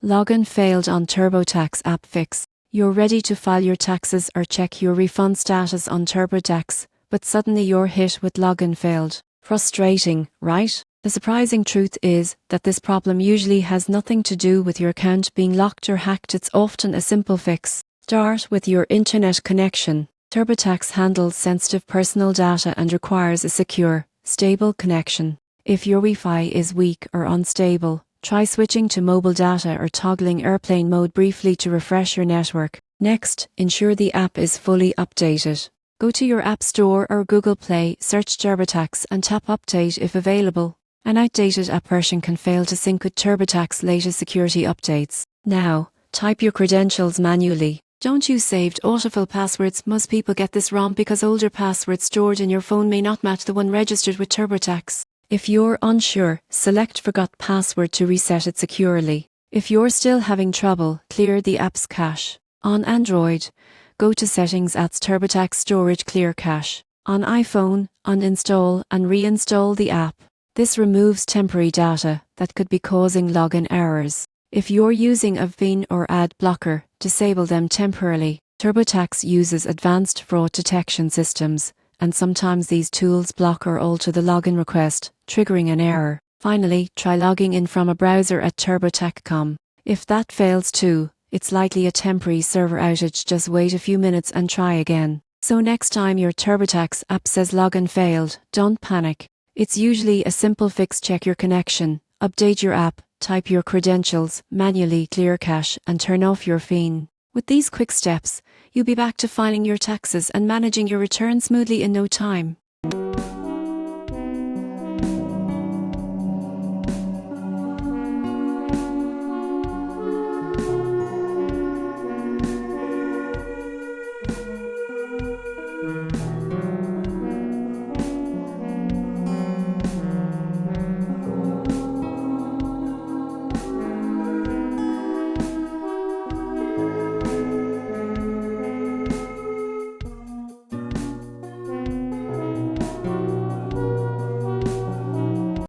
Login failed on TurboTax App Fix. You're ready to file your taxes or check your refund status on TurboTax, but suddenly you're hit with login failed. Frustrating, right? The surprising truth is that this problem usually has nothing to do with your account being locked or hacked. It's often a simple fix. Start with your internet connection. TurboTax handles sensitive personal data and requires a secure, stable connection. If your Wi-Fi is weak or unstable, try switching to mobile data or toggling airplane mode briefly to refresh your network. Next, ensure the app is fully updated. Go to your App Store or Google Play, search TurboTax and tap Update if available. An outdated app version can fail to sync with TurboTax's latest security updates. Now, type your credentials manually. Don't use saved autofill passwords. Most people get this wrong because older passwords stored in your phone may not match the one registered with TurboTax. If you're unsure, select Forgot Password to reset it securely. If you're still having trouble, clear the app's cache. On Android, go to Settings at TurboTax Storage Clear Cache. On iPhone, uninstall and reinstall the app. This removes temporary data that could be causing login errors. If you're using a VPN or ad blocker, disable them temporarily. TurboTax uses advanced fraud detection systems, and sometimes these tools block or alter the login request, triggering an error. Finally, try logging in from a browser at turbotax.com. If that fails too, it's likely a temporary server outage. Just wait a few minutes and try again. So next time your TurboTax app says login failed, don't panic. It's usually a simple fix. Check your connection, update your app, type your credentials, manually clear cache, and turn off your VPN. With these quick steps, you'll be back to filing your taxes and managing your return smoothly in no time.